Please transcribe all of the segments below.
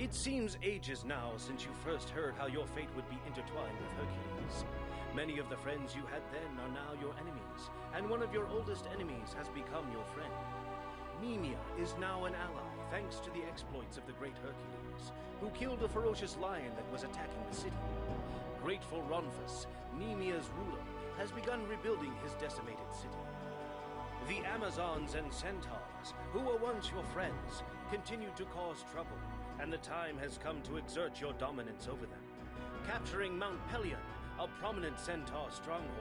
It seems ages now since you first heard how your fate would be intertwined with Hercules. Many of the friends you had then are now your enemies, and one of your oldest enemies has become your friend. Nemea is now an ally thanks to the exploits of the great Hercules, who killed a ferocious lion that was attacking the city. Grateful Ronphus, Nemea's ruler, has begun rebuilding his decimated city. The Amazons and Centaurs, who were once your friends, continue to cause trouble, and the time has come to exert your dominance over them. Capturing Mount Pelion, a prominent Centaur stronghold,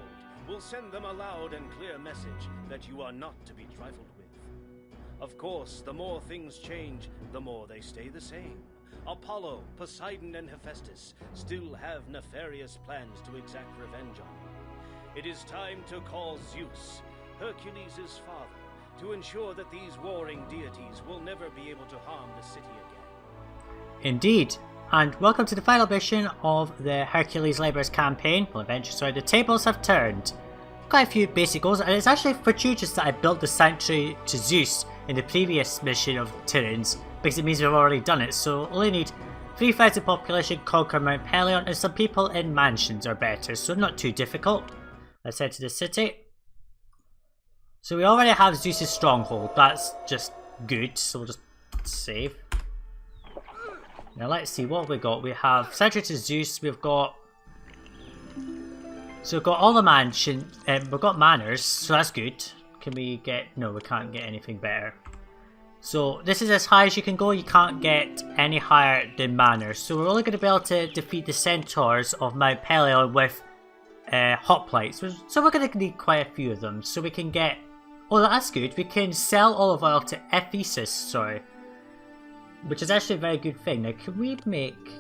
will send them a loud and clear message that you are not to be trifled with. Of course, the more things change, the more they stay the same. Apollo, Poseidon, and Hephaestus still have nefarious plans to exact revenge on you. It is time to call Zeus, Hercules' father, to ensure that these warring deities will never be able to harm the city again. Indeed, and welcome to the final mission of the Hercules Labours campaign. Well, eventually, sorry, the tables have turned. Quite a few basic goals, and it's actually fortuitous that I built the sanctuary to Zeus in the previous mission of Tyrants, because it means we've already done it. So only need 3,000 population, conquer Mount Pelion, and some people in mansions are better, so not too difficult. Let's head to the city. So we already have Zeus' stronghold, that's just good, so we'll just save. Now let's see what we got. We have sanctuary to Zeus, we've got all the mansion, we've got manors, so that's good. Can we get, no, we can't get anything better. So this is as high as you can go, you can't get any higher than manors. So we're only going to be able to defeat the centaurs of Mount Pelion with hoplites. So we're going to need quite a few of them. So we can get, oh that's good, we can sell olive oil to Ephesus, sorry. Which is actually a very good thing. Now can we make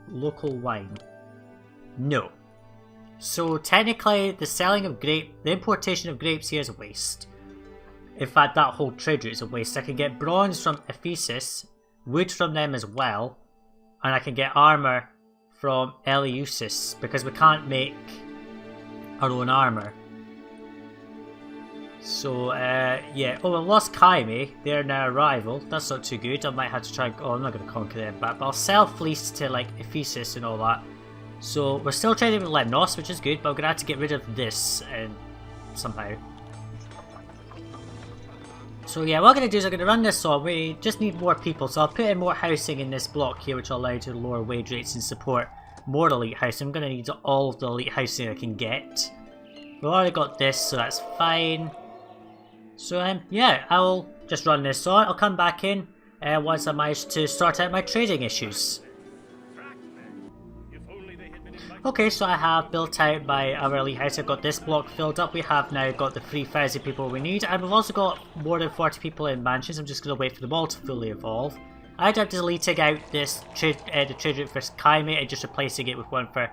local wine? No. So technically the importation of grapes here is a waste. In fact, that whole trade route is a waste. I can get bronze from Ephesus, wood from them as well, and I can get armour from Eleusis, because we can't make our own armour. So, yeah. Oh, we lost Kaime. They're now a rival. That's not too good. I might have to try and... Oh, I'm not going to conquer them back, but I'll sell fleece to, like, Ephesus and all that. So, we're still trading with Lemnos, which is good, but I'm going to have to get rid of this somehow. So yeah, what I'm going to do is I'm going to run this on. We just need more people, so I'll put in more housing in this block here, which will allow you to lower wage rates and support more elite housing. I'm going to need all of the elite housing I can get. We've already got this, so that's fine. So yeah, I'll just run this on. I'll come back in once I manage to sort out my trading issues. Okay, so I have built out my our elite house. I've got this block filled up. We have now got the 3,000 people we need, and we've also got more than 40 people in mansions. I'm just going to wait for them all to fully evolve. I ended up deleting out this the trade route for Kaime and just replacing it with one for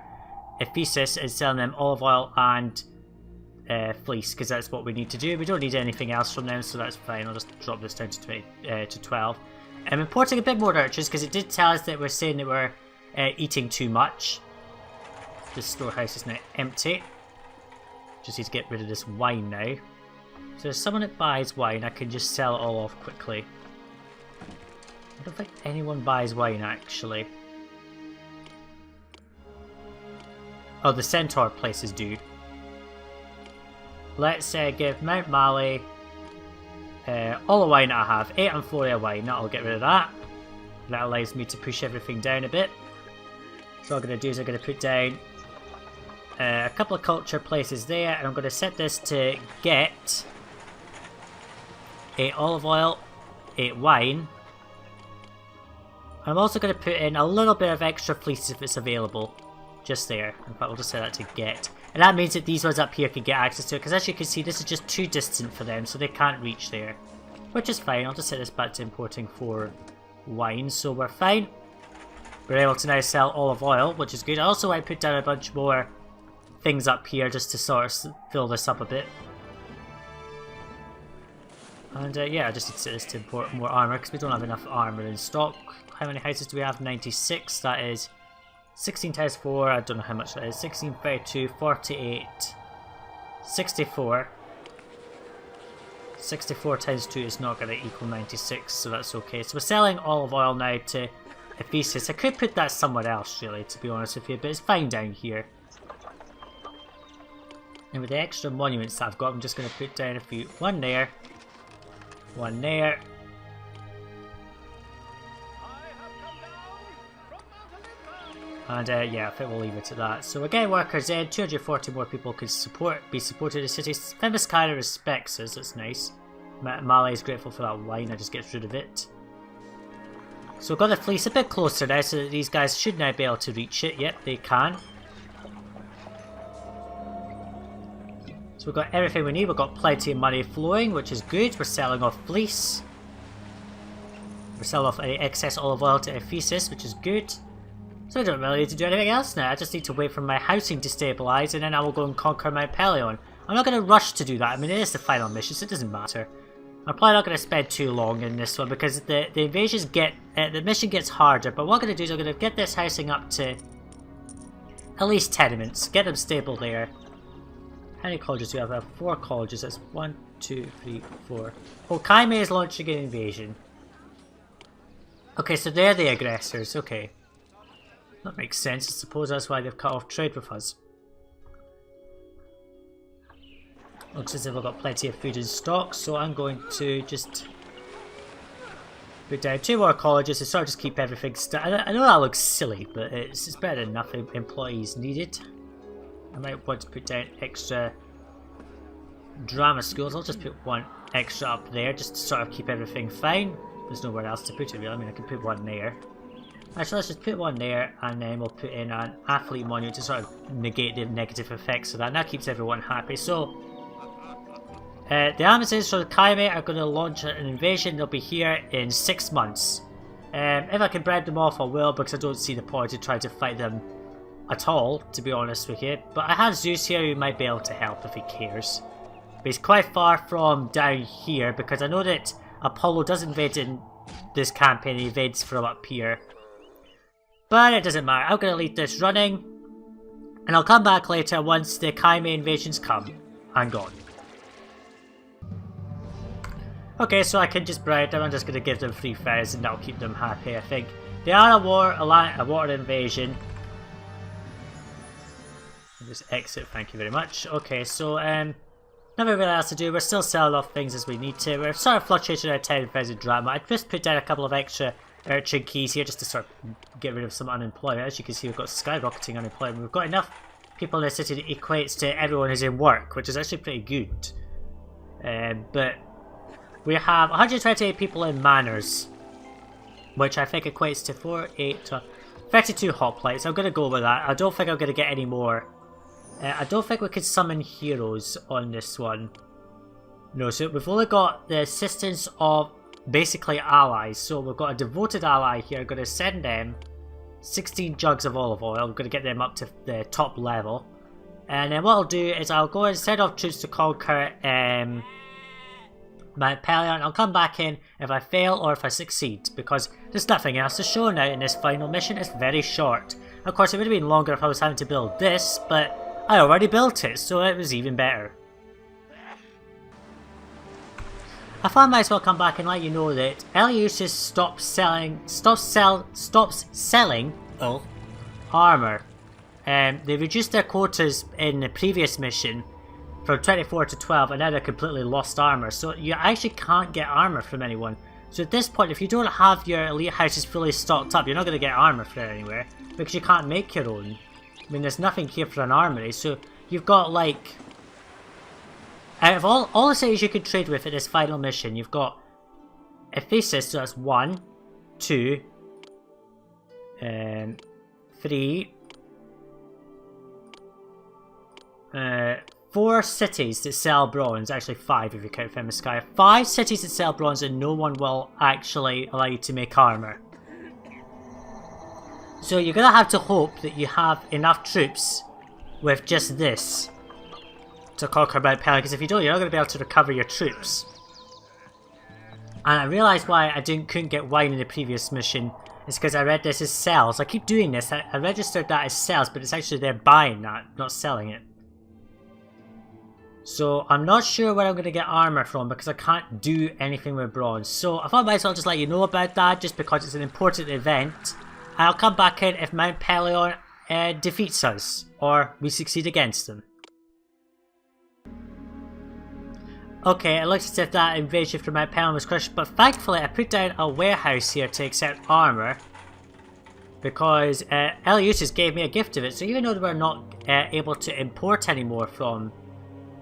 Ephesus and selling them olive oil and fleece, because that's what we need to do. We don't need anything else from them, so that's fine. I'll just drop this down to 12. I'm importing a bit more urchins because it did tell us that we're saying that we're eating too much. This storehouse is now empty. Just need to get rid of this wine now. So there's someone that buys wine, I can just sell it all off quickly. I don't think anyone buys wine actually. Oh, the centaur places do. Let's give Mount Mali all the wine I have. 8 Amphoria wine, that'll get rid of that. That allows me to push everything down a bit. So what I'm going to do is I'm going to put down a couple of culture places there, and I'm going to set this to get 8 olive oil, 8 wine. I'm also going to put in a little bit of extra fleece if it's available, just there. In fact, we'll just set that to get. And that means that these ones up here can get access to it, because as you can see, this is just too distant for them, so they can't reach there. Which is fine, I'll just set this back to importing 4 wine, so we're fine. We're able to now sell olive oil, which is good. I also want to put down a bunch more things up here just to sort of fill this up a bit. And yeah, I just need to set this to import more armour because we don't have enough armour in stock. How many houses do we have? 96. That is 16 times 4. I don't know how much that is. 16, 32, 48, 64. 64 times 2 is not going to equal 96, so that's okay. So we're selling olive oil now to Ephesus. I could put that somewhere else, really, to be honest with you, but it's fine down here. And with the extra monuments that I've got, I'm just going to put down a few. One there. One there. And yeah, I think we'll leave it at that. So again, workers in, 240 more people could be supported in the city. Famous Kyra respects us, that's nice. Malay is grateful for that wine, I just get rid of it. So we've got the fleece a bit closer now, so that these guys should now be able to reach it. Yep, they can. So we've got everything we need, we've got plenty of money flowing, which is good. We're selling off fleece. We're selling off any excess olive oil to Ephesus, which is good. So I don't really need to do anything else now, I just need to wait for my housing to stabilise and then I will go and conquer Mount Pelion. I'm not going to rush to do that, I mean it is the final mission so it doesn't matter. I'm probably not going to spend too long in this one because the invasions the mission gets harder, but what I'm going to do is I'm going to get this housing up to at least tenements, get them stable there. How many colleges do we have? I have 4 colleges, that's 1, 2, 3, 4. Oh, Kaime is launching an invasion. Okay, so they're the aggressors, okay. That makes sense, I suppose that's why they've cut off trade with us. Looks as if I've got plenty of food in stock, so I'm going to just put down 2 more colleges to sort of just keep everything I know that looks silly, but it's better than nothing employees needed. I might want to put down extra drama schools, I'll just put 1 extra up there just to sort of keep everything fine. There's nowhere else to put it really, I mean I can put 1 there. Actually, let's just put 1 there, and then we'll put in an athlete monument to sort of negate the negative effects of that. And that keeps everyone happy. So, the Amazons for the Kaime are going to launch an invasion. They'll be here in 6 months. If I can bread them off, I will, because I don't see the point to try to fight them at all, to be honest with you. But I have Zeus here who might be able to help if he cares. But he's quite far from down here, because I know that Apollo does invade in this campaign, he invades from up here. But it doesn't matter, I'm going to leave this running, and I'll come back later once the Kaime invasions come and gone. Okay, so I can just bribe them, I'm just going to give them free fares and that'll keep them happy, I think. They are a water invasion. I'll just exit, thank you very much. Okay, so nothing really else to do, we're still selling off things as we need to. We're sort of fluctuating our 10,000 drama. I just put down a couple of extra urchin keys here just to sort of get rid of some unemployment. As you can see, we've got skyrocketing unemployment. We've got enough people in the city that equates to everyone who's in work, which is actually pretty good. But we have 128 people in manors, which I think equates to 4, 8, 12, 32 hoplites. I'm going to go with that. I don't think I'm going to get any more. I don't think we could summon heroes on this one. No, so we've only got the assistance of basically allies. So we've got a devoted ally here. I'm going to send them 16 jugs of olive oil. I'm going to get them up to the top level. And then what I'll do is I'll go and send off troops to conquer Mount Pelion. I'll come back in if I fail or if I succeed, because there's nothing else to show now in this final mission. It's very short. Of course, it would have been longer if I was having to build this, but I already built it, so it was even better. I thought I might as well come back and let you know that Eleusis stops selling armor. They reduced their quotas in the previous mission from 24 to 12, and now they're completely lost armor. So you actually can't get armor from anyone. So at this point, if you don't have your elite houses fully stocked up, you're not going to get armor from anywhere, because you can't make your own. I mean, there's nothing here for an armory, so you've got like, out of all the cities you can trade with at this final mission, you've got Ephesus, so that's 1, 2, 3, 4 cities that sell bronze, actually 5 if you count Femiskaya. 5 cities that sell bronze and no one will actually allow you to make armor. So you're going to have to hope that you have enough troops with just this to conquer Mount Pelion, because if you don't, you're not going to be able to recover your troops. And I realised why I couldn't get wine in the previous mission. It's because I read this as sales. I keep doing this. I registered that as sales, but it's actually they're buying that, not selling it. So I'm not sure where I'm going to get armor from, because I can't do anything with bronze. So I thought I might as well just let you know about that, just because it's an important event. I'll come back in if Mount Pelion defeats us, or we succeed against them. Okay, it looks as if that invasion from Mount Pelion was crushed, but thankfully I put down a warehouse here to accept armour, because Eleusis gave me a gift of it, so even though we're not able to import anymore from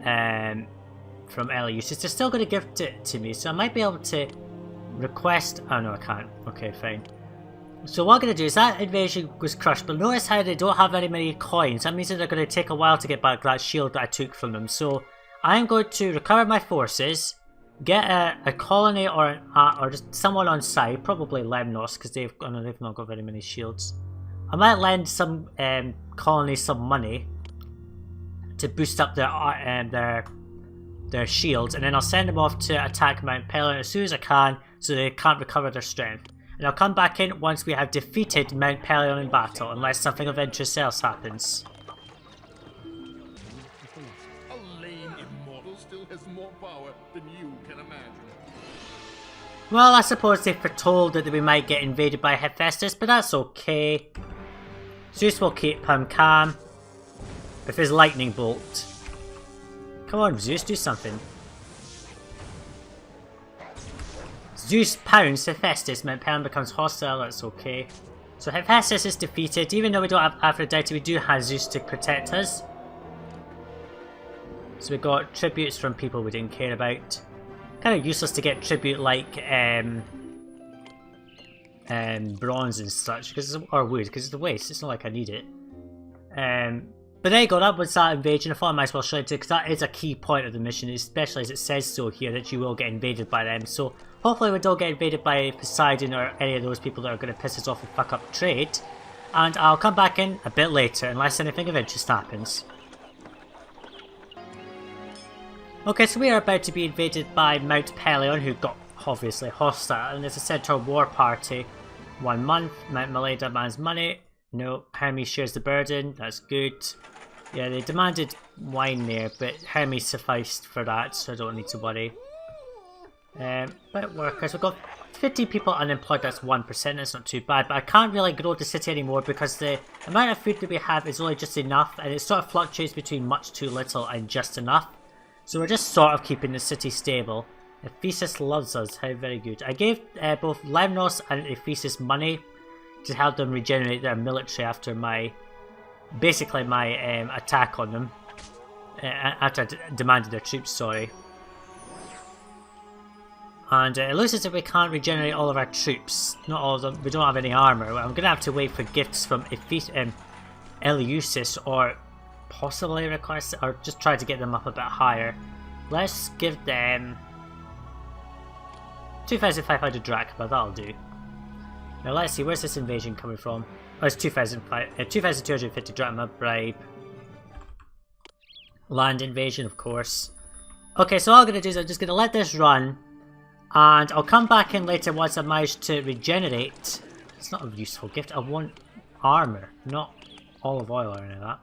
Eleusis, they're still going to gift it to me, so I might be able to request... Oh no, I can't. Okay, fine. So what I'm going to do is that invasion was crushed, but notice how they don't have very many coins. That means that they're going to take a while to get back that shield that I took from them. So I'm going to recover my forces, get a colony or just someone on site, probably Lemnos, because they've not got very many shields. I might lend some colonies some money to boost up their shields, and then I'll send them off to attack Mount Pelion as soon as I can, so they can't recover their strength. And I'll come back in once we have defeated Mount Pelion in battle, unless something of interest else happens. A lame immortal still has more power than you can imagine. Well, I suppose they foretold that we might get invaded by Hephaestus, but that's okay. Zeus will keep him calm with his lightning bolt. Come on, Zeus, do something. Zeus pounds Hephaestus, Mount Pelion becomes hostile, that's okay. So Hephaestus is defeated. Even though we don't have Aphrodite, we do have Zeus to protect us. So we got tributes from people we didn't care about. Kind of useless to get tribute like bronze and such, or wood, because it's a waste. It's not like I need it. But there you go, that was that invasion. I thought I might as well show it because that is a key point of the mission, especially as it says so here that you will get invaded by them. So hopefully we don't get invaded by Poseidon or any of those people that are going to piss us off and fuck up trade. And I'll come back in a bit later unless anything of interest happens. Okay, so we are about to be invaded by Mount Pelion, who got obviously hostile, and as I said, to our war party. 1 month, Mount Malay demands money. No, Hermes shares the burden, that's good. Yeah, they demanded wine there, but Hermes sufficed for that, so I don't need to worry. But workers, we've got 50 people unemployed, that's 1%, that's not too bad, but I can't really grow the city anymore because the amount of food that we have is only just enough, and it sort of fluctuates between much too little and just enough. So we're just sort of keeping the city stable. Ephesus loves us, how very good. I gave both Lemnos and Ephesus money to help them regenerate their military after basically my attack on them. After I demanded their troops, sorry. And it looks as if we can't regenerate all of our troops. Not all of them, we don't have any armour. I'm going to have to wait for gifts from Eleusis, or possibly request, or just try to get them up a bit higher. Let's give them 2,500 drachma, that'll do. Now let's see, where's this invasion coming from? Oh, it's 2,250 drachma bribe. Land invasion, of course. Okay, so all I'm going to do is I'm just going to let this run, and I'll come back in later once I've managed to regenerate. It's not a useful gift, I want armour, not olive oil or any of that.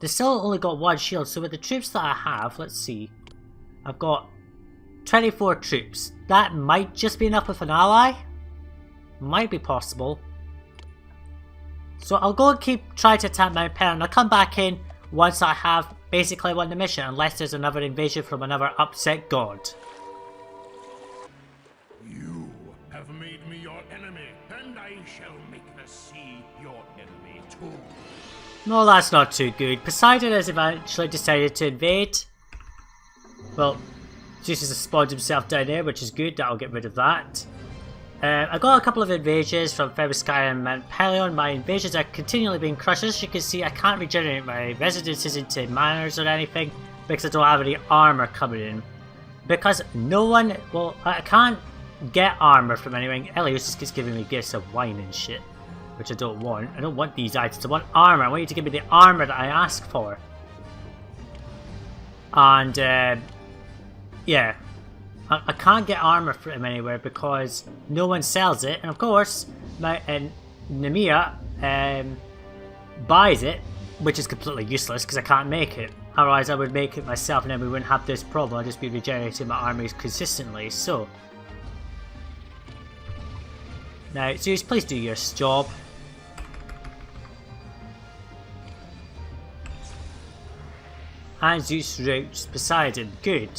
They still only got 1 shield, so with the troops that I have, let's see. I've got 24 troops. That might just be enough with an ally. Might be possible. So I'll go and try to attack Mount Pelion. I'll come back in once I have basically won the mission, unless there's another invasion from another upset god. You have made me your enemy, and I shall make the sea your enemy too. No, that's not too good. Poseidon has eventually decided to invade. Well, Zeus has spawned himself down there, which is good. That'll get rid of that. I got a couple of invasions from Phebuskai and Mount Pelion. My invasions are continually being crushed. As you can see, I can't regenerate my residences into manors or anything because I don't have any armour coming in. Because no one... Well, I can't get armour from anyone. Eleusis keeps giving me gifts of wine and shit, which I don't want. I don't want these items. I want armour. I want you to give me the armour that I ask for. And, yeah. I can't get armour from anywhere because no one sells it. And of course, Nemea buys it, which is completely useless because I can't make it. Otherwise I would make it myself and then we wouldn't have this problem. I'd just be regenerating my armies consistently. So, now Zeus, please do your job. and Zeus routs Poseidon. Good.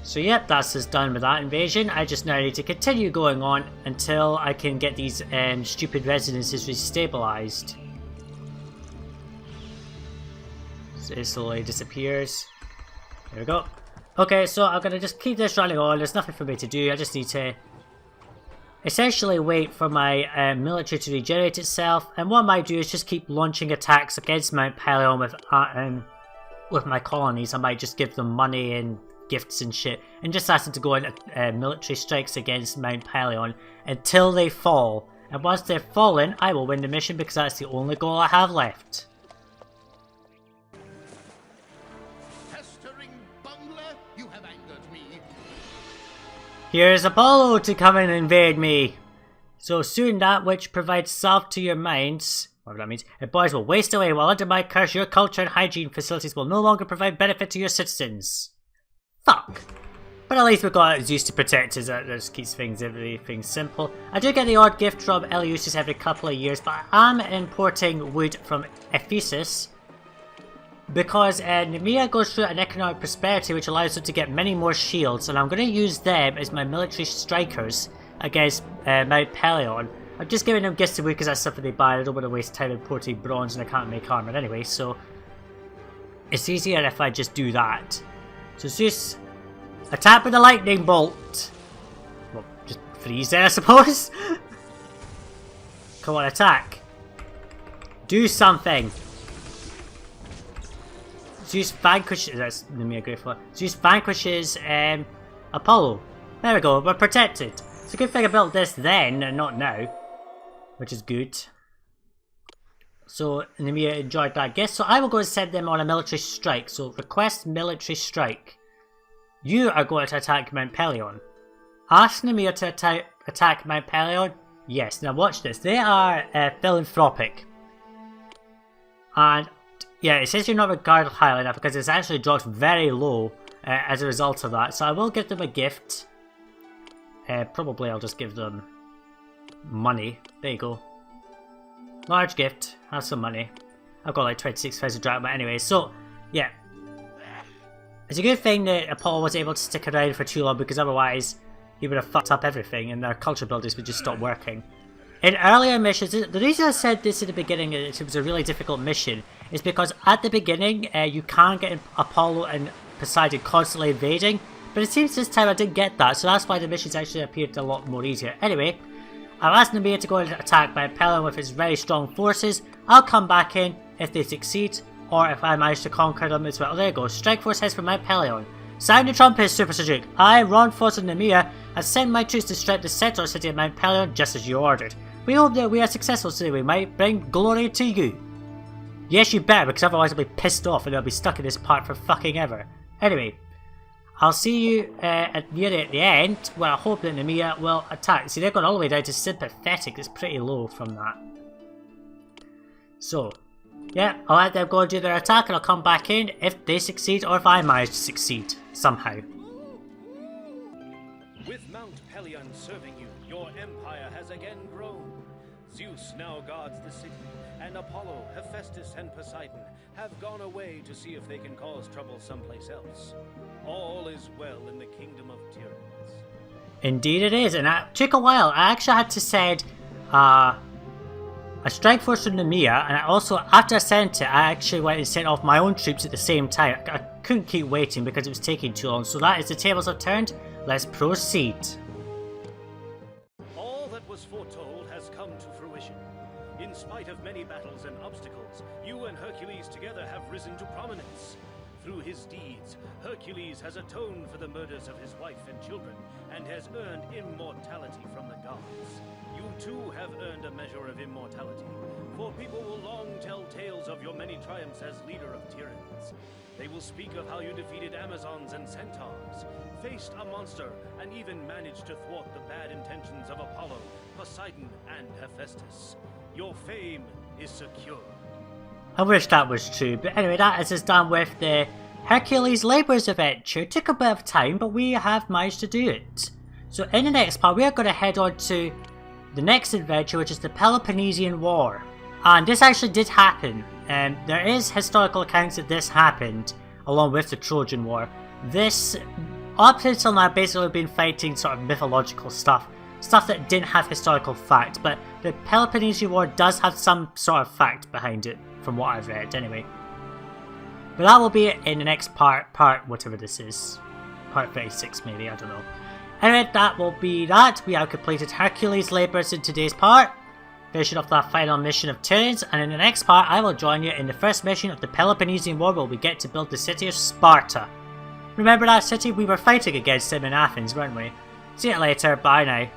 So yep, that's us done with that invasion. I just now need to continue going on until I can get these stupid residences restabilized. So it slowly disappears. There we go. Okay, so I'm gonna just keep this running on. There's nothing for me to do. I just need to essentially wait for my military to regenerate itself. And what I might do is just keep launching attacks against Mount Pelion with my colonies. I might just give them money and gifts and shit, and just ask them to go on military strikes against Mount Pelion until they fall. And once they've fallen, I will win the mission because that's the only goal I have left. Pestering bungler, you have angered me. Here's Apollo to come and invade me. So soon that which provides salve to your minds, whatever that means, boys will waste away, while under my curse your culture and hygiene facilities will no longer provide benefit to your citizens. Fuck. But at least we've got Zeus to protect us. That just keeps everything simple. I do get the odd gift from Eleusis every couple of years, but I am importing wood from Ephesus because Nemea goes through an economic prosperity which allows them to get many more shields, and I'm going to use them as my military strikers against Mount Pelion. I'm just giving them gifts of wood because that's something they buy. I don't want to waste time importing bronze and I can't make armor anyway, so it's easier if I just do that. So Zeus, attack with the lightning bolt. Well, just freeze there, I suppose. Come on, attack. Do something. Zeus vanquishes. That's Nemea grateful. Zeus vanquishes Apollo. There we go. We're protected. It's a good thing I built this then and not now, which is good. So Nemea enjoyed that gift, so I will go and send them on a military strike. So request military strike. You are going to attack Mount Pelion. Ask Nemea to attack Mount Pelion. Yes, now watch this. They are philanthropic. And yeah, it says you're not regarded highly enough because it's actually dropped very low as a result of that. So I will give them a gift. Probably I'll just give them money. There you go. Large gift, have some money. I've got like 26,000 drachma anyway, so yeah. It's a good thing that Apollo was able to stick around for too long because otherwise he would have fucked up everything and their culture builders would just stop working. In earlier missions, the reason I said this at the beginning, it was a really difficult mission, is because at the beginning you can get Apollo and Poseidon constantly invading, but it seems this time I didn't get that, so that's why the missions actually appeared a lot more easier. Anyway, I've asked Nemea to go and attack Mount Pelion with his very strong forces. I'll come back in if they succeed, or if I manage to conquer them as well. There you go, strike force heads for Mount Pelion. Sound the trumpet, Super Sajuuk. I, Ron Force and Nemea, have sent my troops to strike the central city of Mount Pelion just as you ordered. We hope that we are successful so that we might bring glory to you. Yes, you better, because otherwise I'll be pissed off and I'll be stuck in this part for fucking ever. Anyway, I'll see you near at the end, where I hope that Nemea will attack. See, they've gone all the way down to sympathetic. It's pretty low from that. So, yeah, I'll let them go and do their attack, and I'll come back in if they succeed or if I manage to succeed somehow. With Mount Pelion serving you, your empire has again grown. Zeus now guards the city, and Apollo, Hephaestus, and Poseidon have gone away to see if they can cause trouble someplace else. All is well in the kingdom of tyrants. Indeed it is, and it took a while. I actually had to send a strike force from Nemea, and I also, after I sent it, I actually went and sent off my own troops at the same time. I couldn't keep waiting because it was taking too long. So that is the tables have turned. Let's proceed. All that was foretold has come to fruition. In spite of many battles and obstacles, you and Hercules together have risen to prominence. Through his deeds, Hercules has atoned for the murders of his wife and children, and has earned immortality from the gods. You too have earned a measure of immortality, for people will long tell tales of your many triumphs as leader of tyrants. They will speak of how you defeated Amazons and Centaurs, faced a monster, and even managed to thwart the bad intentions of Apollo, Poseidon, and Hephaestus. Your fame is secure. I wish that was true, but anyway, that is us done with the Hercules Labours adventure. It took a bit of time, but we have managed to do it. So in the next part, we are going to head on to the next adventure, which is the Peloponnesian War. And this actually did happen. there is historical accounts that this happened along with the Trojan War. This, up until now, basically been fighting sort of mythological stuff that didn't have historical fact, but the Peloponnesian War does have some sort of fact behind it, from what I've read anyway. But that will be it in the next part whatever this is. Part 36 maybe, I don't know. Anyway, that will be that. We have completed Hercules' labours in today's part, finishing off that final mission of Tunes, and in the next part I will join you in the first mission of the Peloponnesian War where we get to build the city of Sparta. Remember that city? We were fighting against him in Athens, weren't we? See you later, bye now.